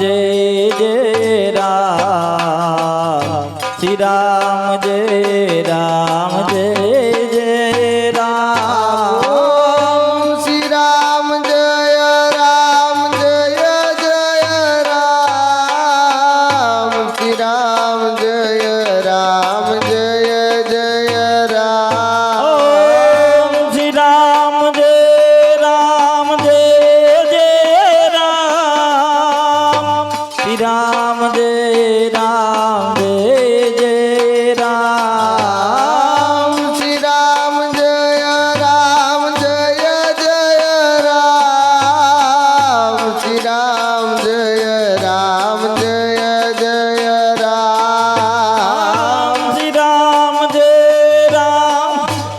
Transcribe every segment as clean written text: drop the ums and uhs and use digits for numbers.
જય જય રામ શ્રી રામ જય રામ જય જય રામ ઓમ શ્રી રામ જય રામ જય જય રામ શ્રી રામ જય રામ જય જય રામ ઓમ શ્રી રામ જય રામ જય જય રામ શ્રી રામ જય રામ જય જય રામ શ્રી રામ જય રામ જય જય રામ શ્રી રામ જય રામ જય જય રામ શ્રી રામ જય રામ જય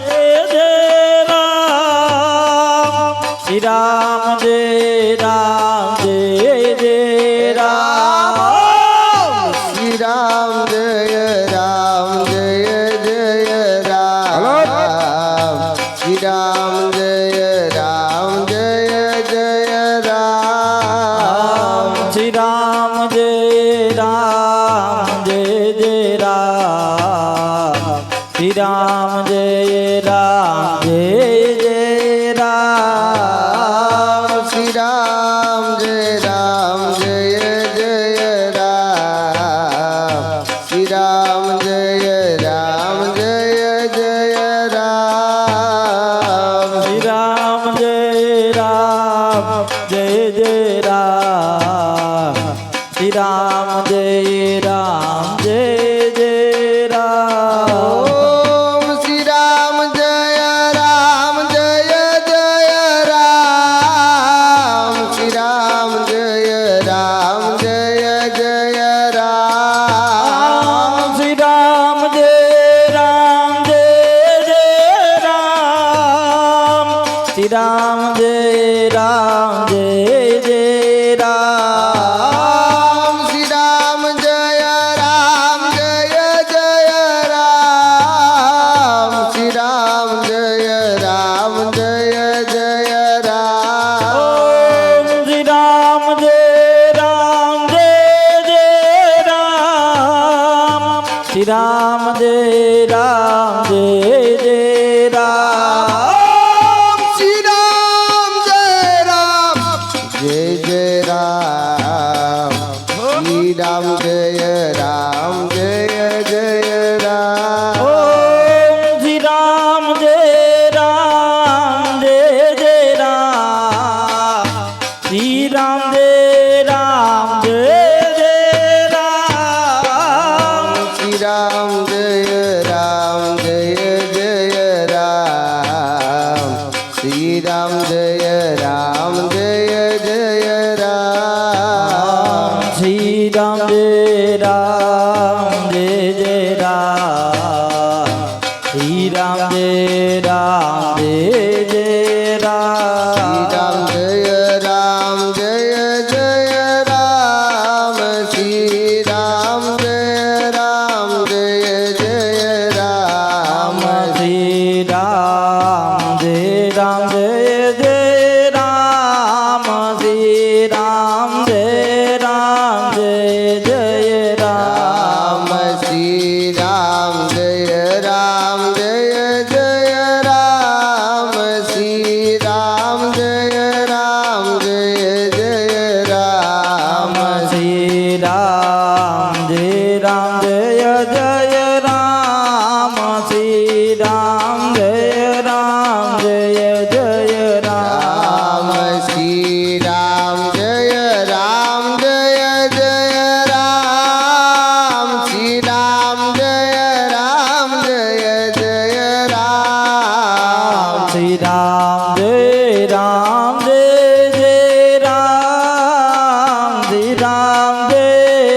જય રામ શ્રી રામ જય રામ જય જય રામ શ્રી રામ જય રામ જય જય રામ શ્રી રામ જય રામ જય જય રામ શ્રી રામ જય રામ જય જય રામ શ્રી રામ જય રામ જય જય રામ શ્રી રામ જય રામ જય જય રામ શ્રી રામ જય રામ જય જય રામ શ્રી રામ જય રામ જય જય રામ શ્રી રામ જય રામ જય જય રામ ઓમ શ્રી રામ જય રામ જય જય રામ શ્રી રામ જય રામ જય જય રામ શ્રી રામ જય રામ જય જય રામ શ્રી રામ જય રામ જય જય રામ શ્રી રામ જય રામ જય જય રામ શ્રી રામ જય રામ જય જય રામ ઓમ શ્રી રામ જય રામ જય જય રામ શ્રી રામ જય રામ જય જય રામ શ્રી રામ જય રામ જય જય રામ શ્રી રામ જય રામ જય જય રામ ઓમ શ્રી રામ જય રામ જય જય રામ શ્રી રામ જય રામ જય જય રામ શ્રી રામ જય રામ જય જય રામ શ્રી રામ જય રામ જય જય રામ શ્રી રામ જય રામ જય જય રામ શ્રી રામ જય રામ જય જય રામ શ્રી રામ જય રામ જય જય રામ શ્રી રામ જય રામ જય જય રામ શ્રી રામ જય રામ જય જય રામ શ્રી રામ જય રામ જય જય રામ શ્રી રામ જય રામ જય જય રામ શ્રી રામ જય રામ જય જય રામ શ્રી રામ જય રામ જય જય રામ શ્રી રામ જય રામ જય જય રામ શ્રી રામ જય રામ જય જય રામ શ્રી રામ જય રામ જય જય રામ શ્રી રામ જય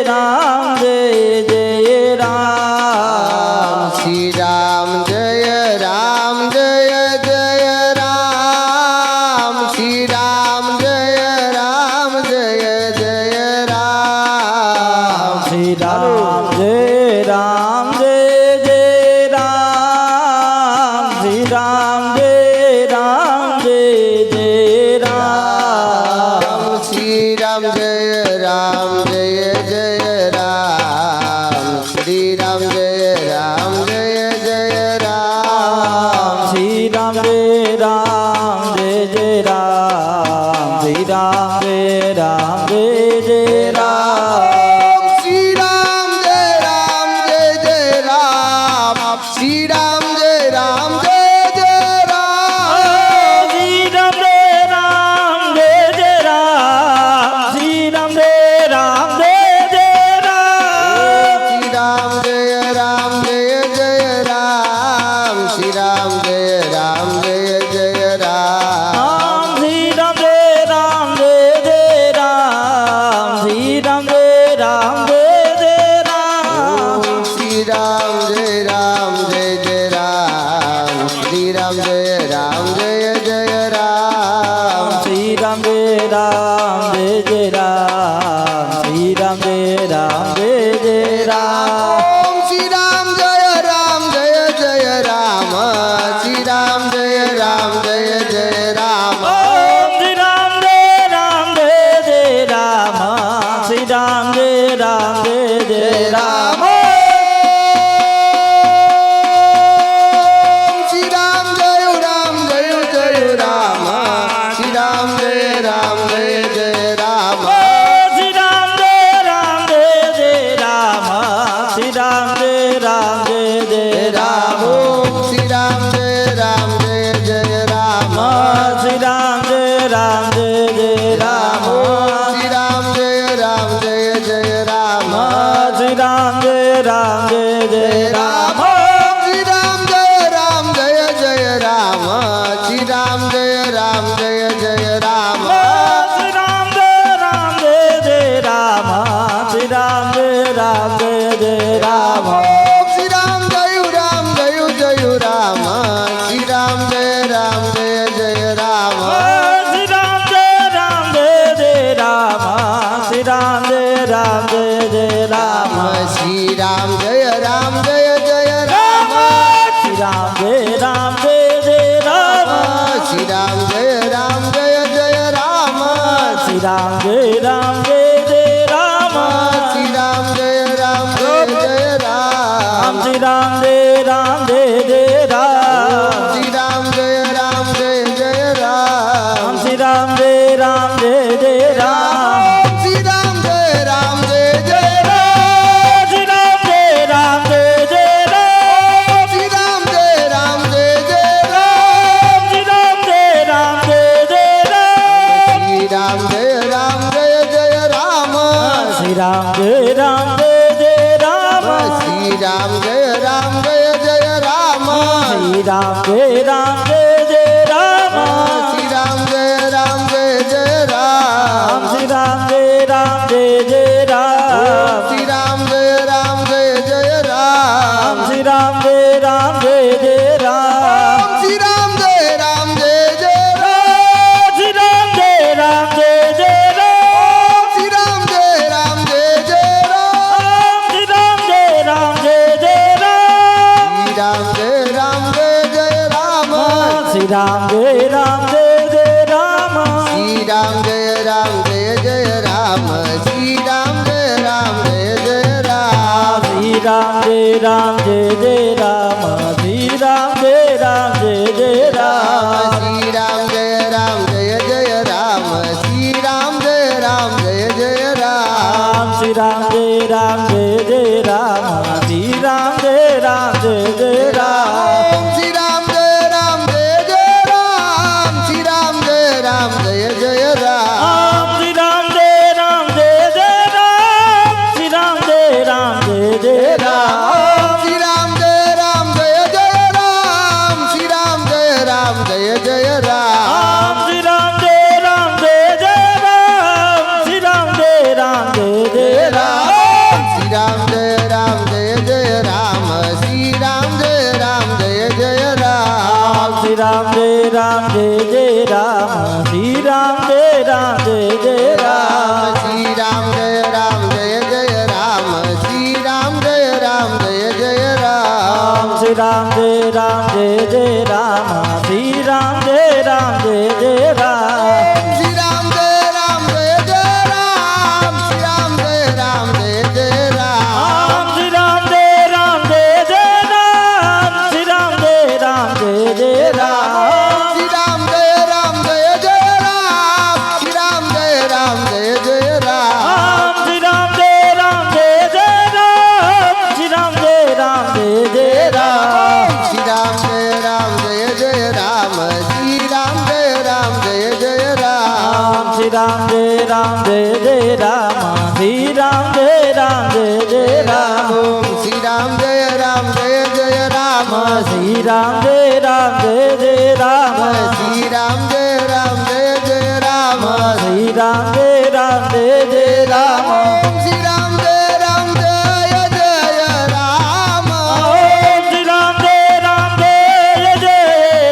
जय जय राम श्री राम जय जय राम श्री राम जय राम जय जय राम श्री राम जय राम जय जय राम श्री राम जय जय राम श्री राम जय जय राम श्री राम जय राम जय जय राम श्री राम जय राम जय जय राम श्री राम जय जय राम श्री राम जय जय राम श्री राम जय राम जय जय राम श्री राम जय राम जय जय राम श्री राम जय जय राम श्री राम जय जय राम श्री राम जय राम जय जय राम श्री राम जय राम जय जय राम ओम श्री राम जय जय राम श्री राम जय जय राम ओम श्री राम जय राम जय जय राम श्री राम जय राम जय जय राम श्री राम जय राम श्री राम जय जय राम श्री राम जय राम जय जय राम श्री राम जय राम जय जय राम ओम श्री राम जय जय राम श्री राम जय राम जय जय राम श्री राम जय जय राम श्री राम जय राम जय जय राम श्री राम जय जय राम श्री राम जय जय राम श्री राम जय राम जय जय राम श्री राम जय राम जय जय राम श्री राम जय राम श्री राम जय जय राम श्री राम जय राम जय जय राम श्री राम जय राम जय जय राम श्री राम जय जय राम श्री राम जय राम जय जय राम श्री राम जय जय राम श्री राम जय राम जय जय राम श्री राम जय राम श्री राम जय राम जय जय राम श्री राम जय जय राम श्री राम जय राम जय जय राम श्री राम जय जय श्री राम जय राम जय जय राम श्री राम जय जय राम श्री राम जय राम जय जय राम श्री राम जय जय राम श्री राम जय राम जय जय राम श्री राम जय जय राम श्री राम जय राम जय जय राम श्री राम जय जय राम श्री राम जय राम जय जय राम श्री राम जय जय राम श्री राम जय राम जय जय राम श्री राम जय जय राम श्री राम जय राम जय जय राम श्री राम जय जय राम श्री राम जय राम जय जय राम श्री राम जय राम जय जय राम श्री राम जय राम जय जय राम श्री राम जय जय राम श्री राम जय राम जय जय राम श्री राम जय राम जय जय राम श्री राम जय जय राम श्री राम जय जय राम श्री राम जय राम जय जय राम श्री राम जय राम जय जय राम श्री राम जय जय राम श्री राम जय जय राम श्री राम जय राम जय जय राम श्री राम जय राम जय जय राम श्री राम जय जय राम श्री राम जय जय राम श्री राम जय राम जय जय राम श्री राम जय राम जय जय राम श्री राम जय जय राम श्री राम जय जय राम श्री राम जय राम जय जय राम श्री राम जय राम जय जय राम श्री राम जय जय राम श्री राम जय जय राम श्री राम जय राम जय जय राम श्री राम जय राम जय जय राम श्री राम जय जय राम श्री राम રામ જય જય રામ ઓમ શ્રી રામ જય રામ જય જય રામ શ્રી રામ જય રામ જય જય રામ શ્રી રામ જય રામ જય જય રામ શ્રી રામ જય રામ જય જય રામ ઓમ શ્રી રામ જય રામ જય જય રામ ઓમ શ્રી રામ જય રામ જય જય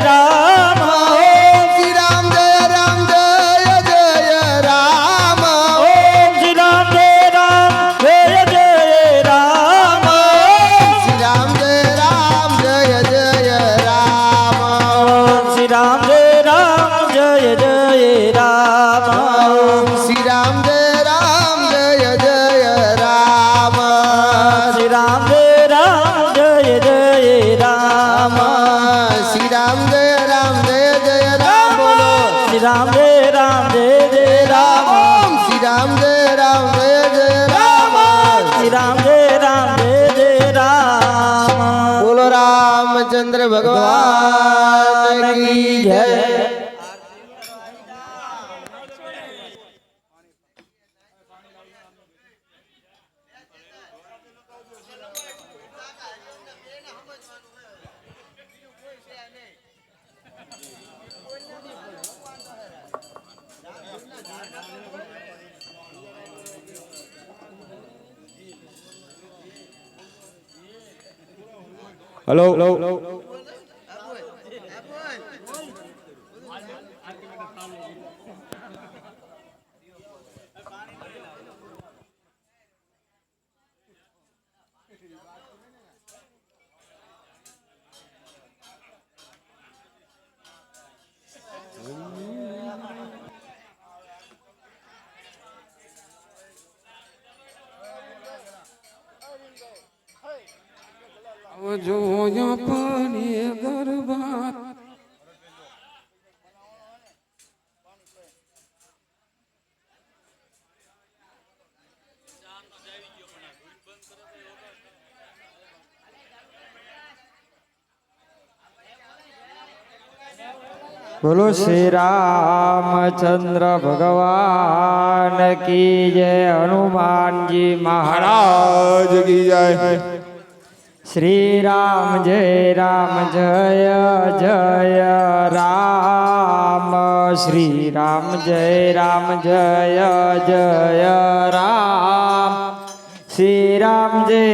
રામ ઓમ શ્રી રામ જય રામ જય જય રામ ઓમ શ્રી રામ જય રામ જય જય રામ શ્રી રામ જય રામ જય જય રામ શ્રી રામ જય રામ જય જય રામ શ્રી રામ જય રામ જય જય રામ શ્રી રામ જય રામ જય જય રામ શ્રી રામ જય રામ જય જય રામ બોલો શ્રી રામ જય રામ જય જય રામ ઓમ શ્રી રામ જય રામ જય જય રામ શ્રી રામ જય રામ જય જય રામ બોલો રામચંદ્ર ભગવાન કી જય હલો જોયા પાણી દરબાર બોલો શ્રી રામચંદ્ર ભગવાન કી જય હનુમાનજી મહારાજ મહારાજ કી જય શ્રી રામ જય જય રામ શ્રી રામ જય જય રામ શ્રી રામ જય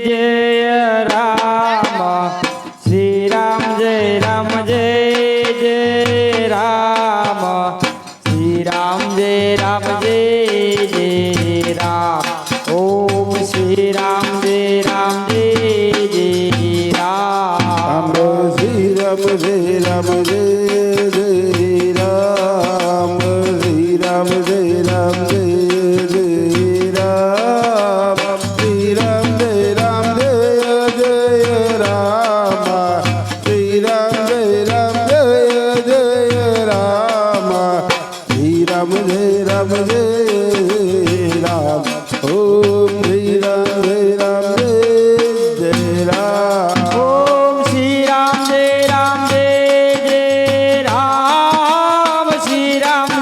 જય રામ શ્રી રામ જય જય રામ શ્રી રામ જય જય રામ ઓમ શ્રી રામ જય જય રામ શ્રી રામ જય રામ જય જય રામ શ્રી રામ જય રામ જય જય રામ શ્રી રામ જય રામ જય જય રામ શ્રી રામ જય રામ જય જય રામ શ્રી રામ જય રામ જય રામ ઓમ શ્રી રામ જય રામ જય જય રામ ઓમ શ્રી રામ જય જય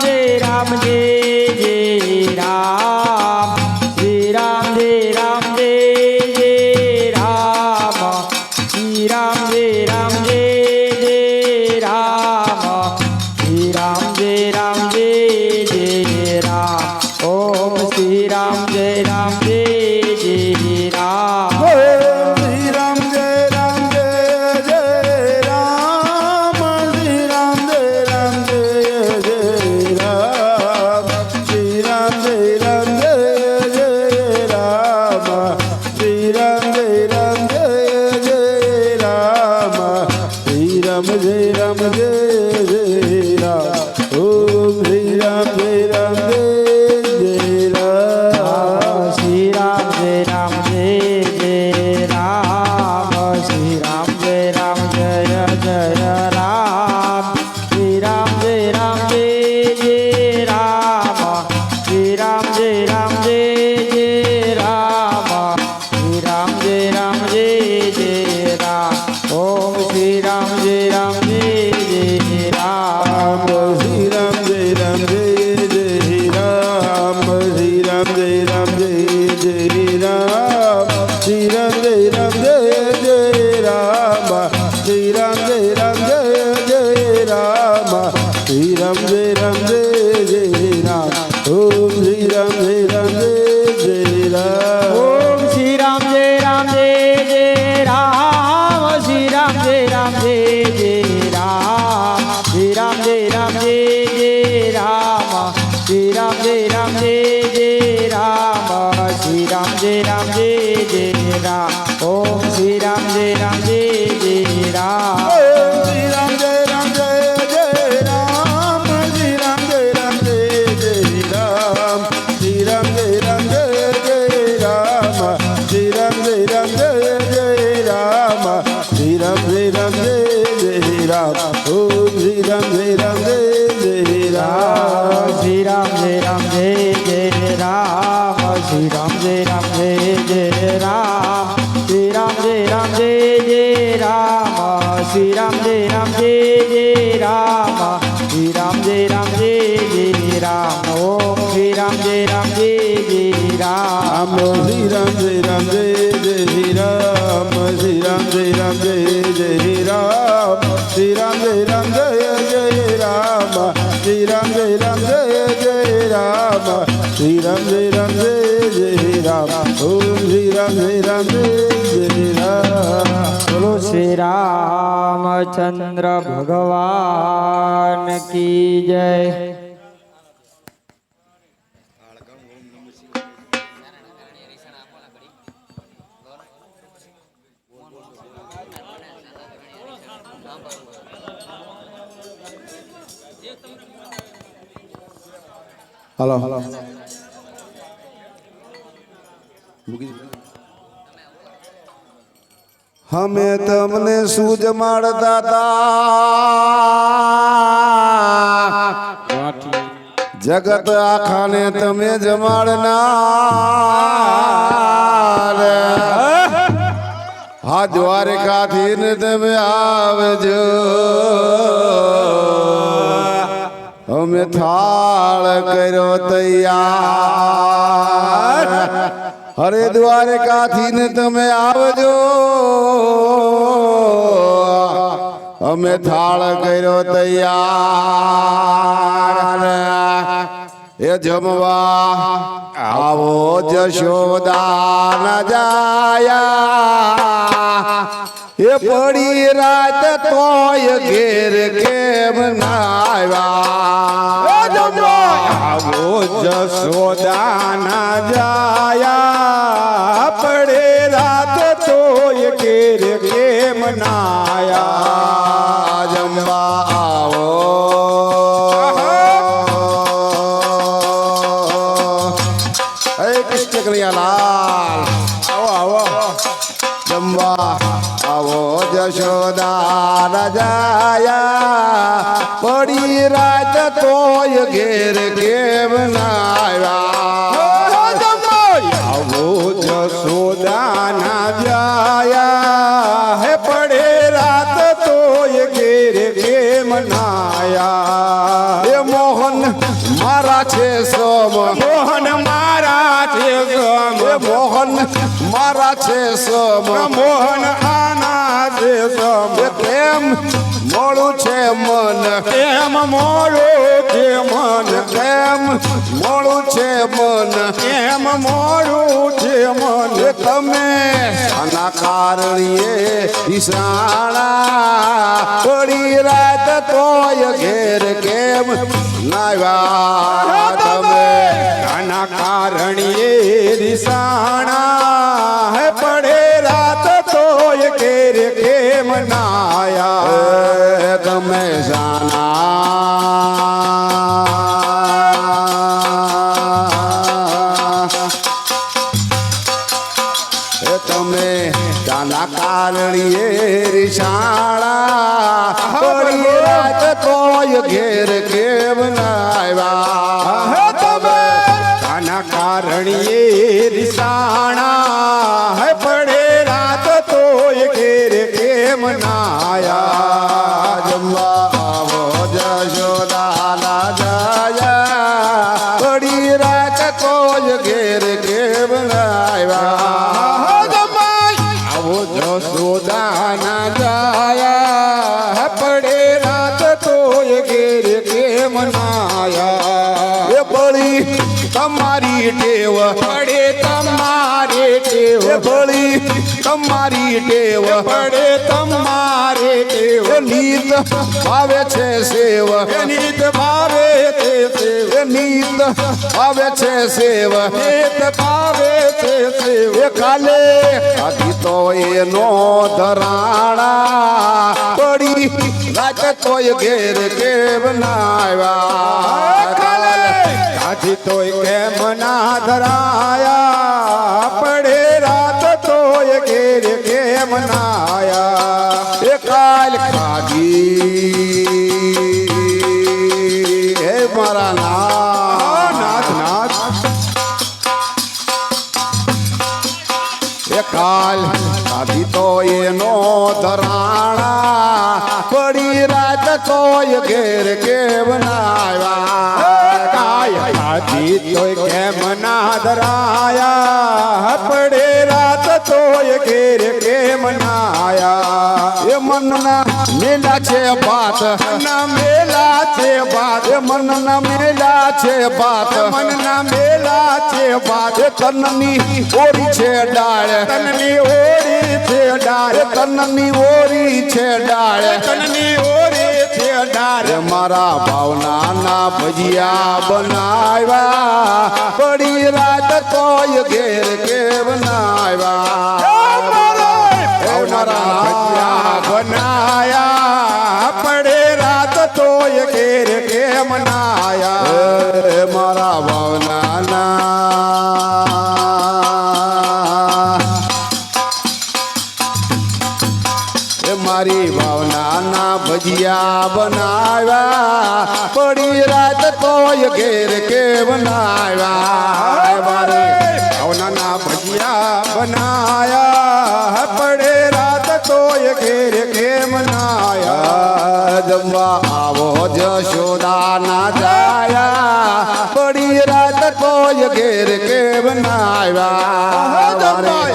રામ શ્રી રામ જય જય રામ શ્રી રામ જય જય રામ શ્રી રામ જય જય રામ શ્રી રામ જય જય રામ ઓમ શ્રી રામ જય જય રામ શ્રી રામ જય રામ જય જય રામ શ્રી રામ જય રામ જય જય રામ શ્રી રામ જય રામ જય જય રામ શ્રી રામ જય રામ જય જય રામ શ્રી રામ જય રામ જય જય રામ ઓમ શ્રી રામ જય રામ જય જય રામ શ્રી રામ રામ જય રામ શ્રી રામ જય રામ જય રામ શ્રી રામ જય રામ જય રામ શ્રી રામ જય રામ જય રામ ઓમ શ્રી રામ જય રામ જય રામ ઓમ શ્રી રામ જય રામ જય રામ શ્રી રામ જય રામ જય રામ શ્રી રામ જય રામ જય રામ શ્રી રામ જય રામ જય રામ શ્રી રામ જય રામ જય રામ ઓમ શ્રી રામ જય રામ જય રામ શ્રી રામ જય રામ જય રામ શ્રી રામ જય રામ જય રામ શ્રી રામ જય રામ જય રામ શ્રી રામ જય રામ જય રામ શ્રી રામ જય રામ જય રામ ઓમ શ્રી રામ જય રામ જય રામ શ્રી રામ જય રામ જય રામ શ્રી રામ જય રામ જય રામ શ્રી રામ જય રામ જય રામ શ્રી રામ જય રામ જય રામ શ્રી રામ જય રામ જય રામ ઓમ શ્રી રામ જય રામ જય રામ શ્રી રામ જય રામ જય રામ શ્રી રામ જય રામ જય રામ શ્રી રામ જય રામ જય રામ શ્રી રામ જય રામ જય રામ શ્રી રામ જય રામ જય રામ ઓમ શ્રી રામ જય રામ જય રામ બોલો શ્રી રામચંદ્ર ભગવાન કી જય હલો અમે તમને સૂજ મારતા હતા જગત આખાને તમે જમાડનાર હા દ્વારકાથી ને તમે આવજો અમે થાળ કર્યો તૈયાર હરે દ્વારકાથી ને તમે આવજો અમે થાળ કર્યો તૈયાર એ જમવા આવો જશોદા ન જાયા એ પડી રાત તોય ઘેર કેમ ના આવ્યા આવો જશોદા ના જાયા પડે રાત તોય ઘેર કેમ ના આયા જમવા આવો હે કૃષ્ણ કનૈયાલાલ આવો આવો જમવા આવો જશોદા રાજાયા પડી રાત તોય ઘેર કેમ ના આવ્યા આવો જશોદા ના જાયા હે પડે રાત તોય ઘેર કેમ ના આયા એ મોહન મારા છે સોમ મોહન મારા છે સોમ મોહન મારા છે સોમ મોહન આના છે સોમ કેમ મોડું છે મન કેમ મોડું છે મન કેમ મોડું છે મન કેમ મોડું છે મન તમે આના કારણીએ ઈશાણા પડી રાત તોય ઘેર કેમ નાવ્યા તમે આના કારણીએ ઈશાણા હે પડે રાત તોય ઘેર કેમ નાયા તમે જાના તમે જાના કારણીએ રિશાળા પડી રાત તોય ઘેર કેમ ના આવ્યા તમે જાના કારણીએ રિશાળા હે પડે રાત તોય ઘેર કેમ ના આયા જમવા આવો જશોદા ના જાયા પડી રાત તોય ઘેર કેમ ટેવ પડે તમારે ટેવ એ ભળી તમારી ટેવ પડે તમારે ટેવ એ નીત ભાવે છે સેવ નીત ભાવે તે સેવ એ નીત ભાવે છે સેવ નીત ભાવે તે સેવ એ કાલે આથી તો એનો ધરાણા પડી રાત તોય ઘેર કેમ ના આવ્યા કાલે આથી તોય કેમ ના ધરાયા પડે રાત તોય ઘેર કેમ ના આયા એ કાલ ખાધી હે મારા નાથ નાથ એ કાલ ખાધી તો એનો ધરાણા પડી રાત તોય ઘેર કેમ ના આવ્યા કાય આથી તોય કેમ ના ધરાયા પડે રાત તોય ઘેર કેમ ના આયા એ મનના મેલા છે બાત ના મેલા છે બાત એ મનના મેલા છે બાત મનના મેલા છે બાત એ તનની ઓરી છે ડાળ તનની ઓરી છે ડાળ એ તનની ઓરી છે ડાળ તનની ઓરી છે ડાળ એ મારા ભાવનાના ભજીયા બનાવ્યા પડી રાત તોય ઘેર કે બનાવ્યા મારા ભજીયા બનાયા પડે રાત તોય ઘેર કેમ ના આયા એ મારા ભાવનાના એ મારી ભાવનાના ભજીયા બનાવ્યા પડી રાત તોય ઘેર કે બનાવ્યા મારે ભાવનાના ભજીયા બનાયા પડે રાત તોય ઘેર કેમ ના આયા જમવા આવો જશોદાના જાયા પડી રાત તોય ઘેર કે બનાવ્યા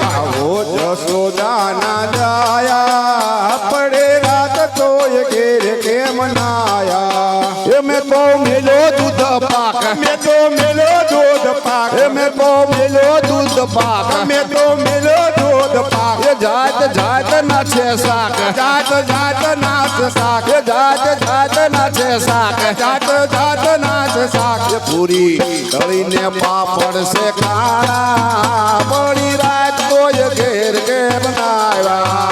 આવો જશોદાના જાયા પડે રાત તોય ઘેર કેમ ના આયા એ મેં તો મેલો દૂધ પાક મેં તો મેલો દૂધ પાક મેં તો મેલો દૂધ પાક મેં તો મેલો દૂધ પાક એ જાત જાત ના છે શાક જાત જાત નાચ શાક એ જાત જાત ના છે શાક જાત જાત નાચ શાક એ પૂરી તળીને પાપડ છે કાળા પડી રાત તોય ઘેર કે બનાવ્યા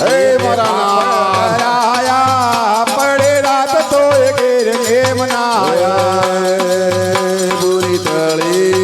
હે મારા આયા પડે રાત તોય ઘેર કેમ ના આયા પૂરી તળી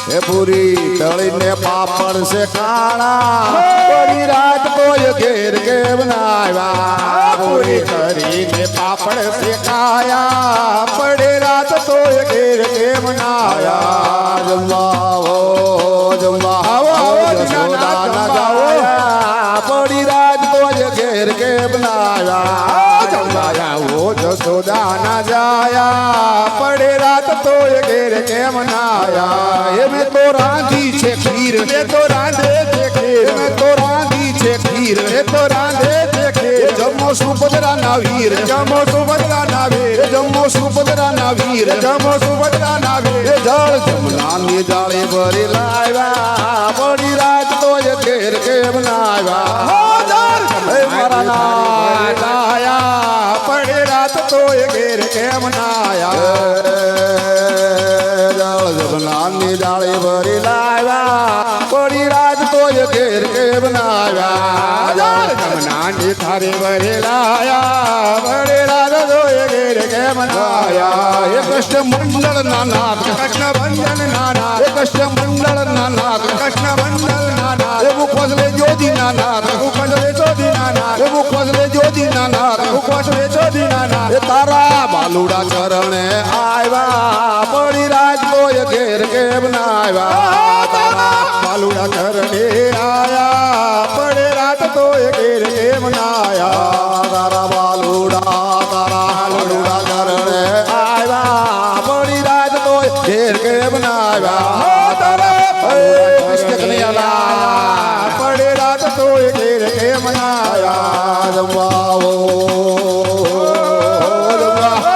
એ પૂરી તળીને પાપડ છે કાળા પડી રાત તોય ઘેર કે બનાવ્યા પૂરી કરીને પાપડ શેકાયા પડે રાત તોય ઘેર કેમ ના આયા જમવાઓ જમવા આવો, આવો, જશોદા ના જમવા જાયા પડી રાત તોય ઘેર કે બનાવ્યા જમાયા ઓ જશોદા ના જાયા પડે રાત તોય ઘેર કેમ ના આયા એ મેં તો રાંધી છે ખીર એ તો રાંધે છે ખીર મેં તો રાંધી છે ખીર એ તો રાંધે છે ખીર જમો સુભદ્રા ના વીર જમો સુભદ્રા ના વીર જમો સુભદ્રા ના વીર જમો સુભદ્રા ના વીર એ જળ જમનાની જાળી ભરી લાવ્યા પડી રાત તોય ઘેર કે બનાવ્યા હે મારા નાથ આયા પડે રાત તોય ઘેર કેમ ના આયા જળ જમનાની જાળી ભરી લાવ્યા પડી રાત તોય ઘેર કે બનાવ્યા જમનાની થારે વરેલાયા પડે રાત તોય ઘેર કેમ ના આયા એ કૃષ્ણ મંડળ ના નાથ કૃષ્ણ બંધન નાના એ કૃષ્ણ મંડળ ના નાથ કૃષ્ણ બંધન નાના એ મુખોસલે જ્યોતિ ના નાથ ઉપજ વેચોદી નાના એ મુખોસલે જ્યોતિ ના નાથ ઉપજ વેચોદી નાના એ તારા બાલુડા ચરણે આવ્યા પડી રાત તોય ઘેર કે બનાવ્યા તારા બાલુડા કરને આયા પડે રાત તોય ઘેર કેમ ના આયા તારા બાલુડા ચરણે આવ્યા પડી રાત તોય ઘેર કે બનાવ્યા તારા કૃષ્ણ કનૈયા પડે રાત તોય ઘેર કેમ ના આયા જમવા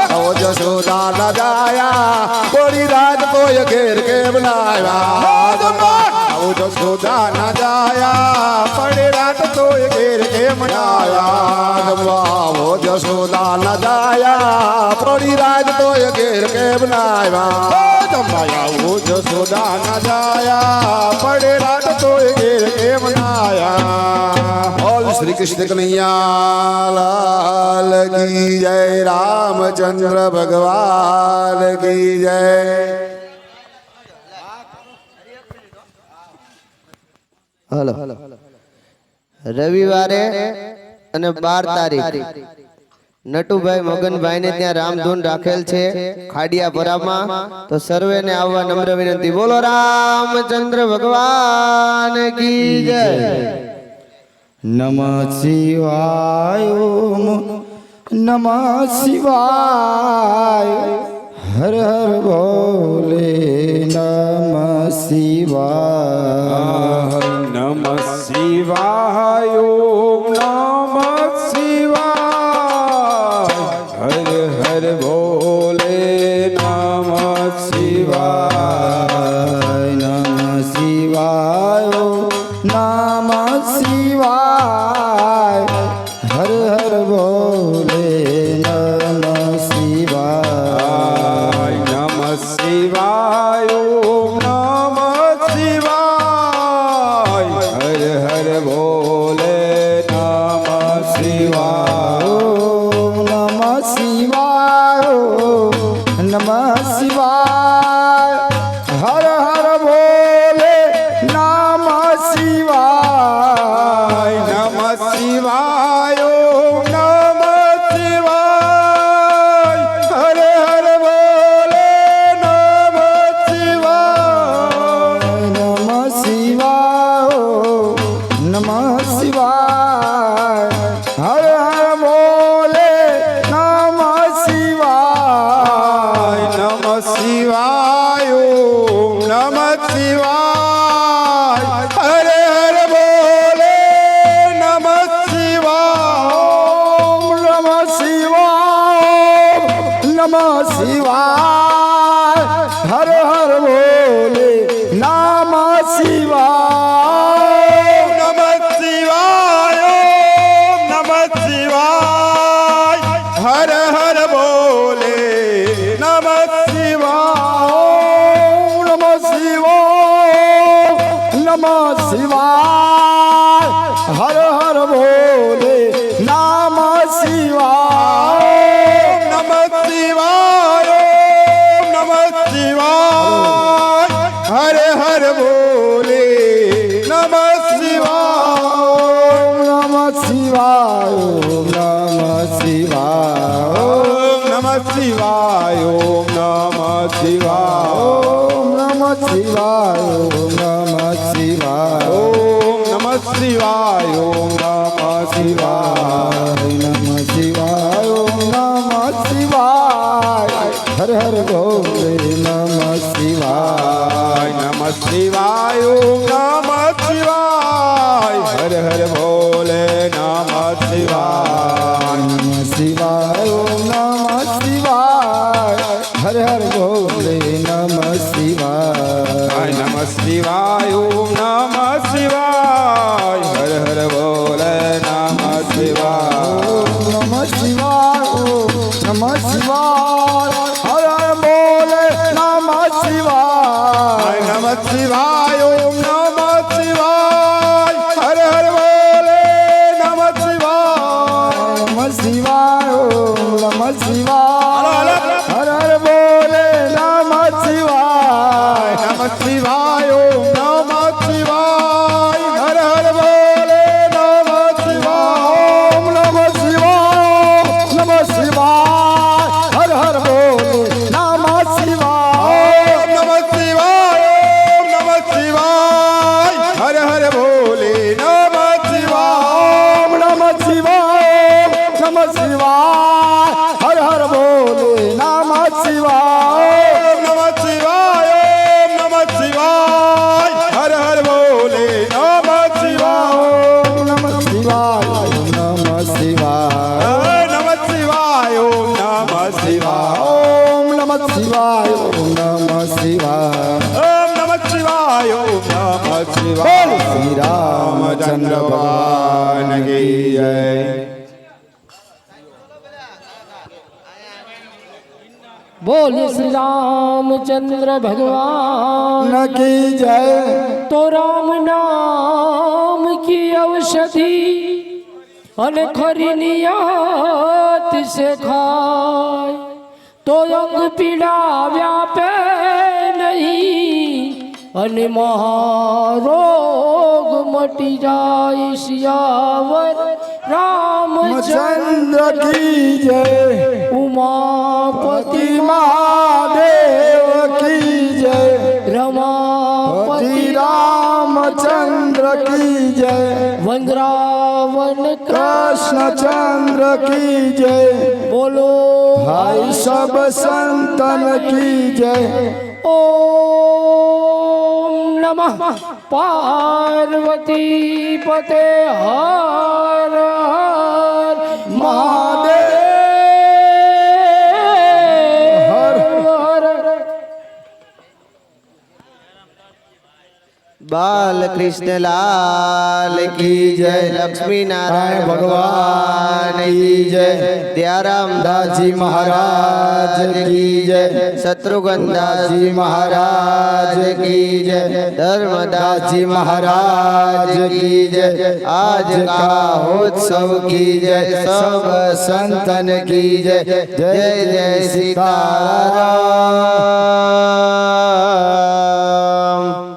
આવો જશોદા ના જાયા થોડી રાત કોઈ ઘેર કેમ લાવ્યા આવો જશોદા ના જાયા પડી રાત તોય ઘેર કેમ લાવ્યા આવો જશોદા ના જાયા પડી રાત તોય ઘેર કેમ લાવ્યા આવો જશોદા ના જાયા પડી રાત તોય ઘેર કેમ લાવ્યા બોલ શ્રી કૃષ્ણ કનૈયા લાલ કી જય રામચંદ્ર ભગવાન કી જય હલો રવિવારે અને 12 તારીખ નટુભાઈ મગનભાઈ ને ત્યાં રામધૂન રાખેલ છે ખાડિયાપરામાં તો સર્વેને આવવા નમ્ર વિનંતી બોલો રામચંદ્ર ભગવાન કી જય નમઃ શિવાય ઓમ નમઃ શિવાય હર હર ભોલે નમઃ શિવાય નમઃ શિવાય ઓમ નમઃ શિવાય હર હર ભોલે નમઃ શિવાય નમઃ શિવાય ઓમ નમઃ શિવાય હર હર ભોલે નમઃ શિવાય નમઃ શિવાય ઓમ નમઃ શિવાય હર હર ભોલે નમઃ શિવાય ઓમ નમઃ શિવાય ઓમ નમઃ શિવાય હર હર ભોલે નમઃ શિવાય નમઃ શિવાય ઓમ નમઃ શિવાય હર હર ભોલે નમઃ શિવાય નમઃ શિવાય ઓમ નમઃ શિવાય હર હર ભોલે નમઃ શિવાય નમઃ શિવાય ઓમ નમઃ શિવાય હર હર ભોલે નમઃ શિવાય ઓમ નમઃ શિવાય નમઃ શિવાય હર હર ભોલે નમઃ શિવાય નમઃ શિવાય ઓમ નમઃ શિવાય હર હર ભોલે નમઃ શિવાય નમઃ શિવાય નમઃ શિવાય હર હર ભોલે નમઃ શિવાય નમઃ શિવાય નમઃ શિવાય હર હર ભોલે નમઃ શિવાય નમઃ શિવાય નમઃ શિવાય નમઃ શિવાય ઓમ નમઃ શિવાય ઓમ નમઃ શિવાય ઓમ નમઃ શિવાય ઓમ નમઃ શિવાય ઓમ નમઃ શિવાય નમઃ શિવાય ઓમ નમઃ શિવાય હર હર ભોલે નમઃ શિવાય નમઃ શિવાય ઓમ નમઃ શિવાય હર હર ભોલે નમઃ શિવાય નમઃ શિવાય ઓમ નમઃ શિવાય હર હર ભોલે નમઃ શિવાય નમઃ શિવાય ઓમ નમઃ શિવાય હર હર ભોલે નમઃ શિવાય નમઃ શિવાય ઓમ નમઃ શિવાય હર હર ભોલે નમઃ શિવાય નમઃ શિવાય ઓમ નમઃ શિવાય હર હર ભોલે નમઃ શિવાય નમઃ શિવાય ઓમ નમઃ શિવાય હર હર ભોલે નમઃ શિવાય નમઃ શિવાય ઓમ નમઃ શિવાય હર હર ભોલે નમઃ શિવાય ઓમ નમઃ શિવાય નમઃ શિવાય હર હર ભોલે નમઃ શિવાય નમઃ શિવાય ઓમ નમઃ શિવાય હર હર ભોલે નમઃ શિવાય ઓમ નમઃ શિવાય નમઃ શિવાય હર હર ભોલે નમઃ શિવાય નમઃ શિવાય નમઃ શિવાય હર હર ભોલે નમઃ શિવાય નમઃ શિવાય નમઃ શિવાય નમઃ શિવાય ઓમ નમઃ શિવાય ઓમ નમઃ શિવાય ઓમ નમઃ શિવાય શ્રી રામચંદ્ર ભગવાન કી જય બોલે શ્રી રામચંદ્ર ભગવાન કી જય તો રામ નામ की औषधि અને ખરી નિયત સે ખાય તો અંગ પીડા વ્યાપે નહીં અને મહારોગ મટી જાય શિયાવર રામચંદ્ર કી જય ઉમાપતિ મહાદેવ કી જય રમાપતિ રામચંદ્ર કી જય વંદ્રાવન कृष्णचंद्र की जय बोलो भाई सब संतन की जय ओम नमः पार्वती पते हर हर महादेव हर हर बाल कृष्ण लाल की जय लक्ष्मी नारायण भगवान की जय दयाराम दास जी महाराज की जय शत्रुघ्न दास जी महाराज की जय धर्मदास जी महाराज की जय आज का उत्सव की जय सब संतन की जय जय जय सीताराम।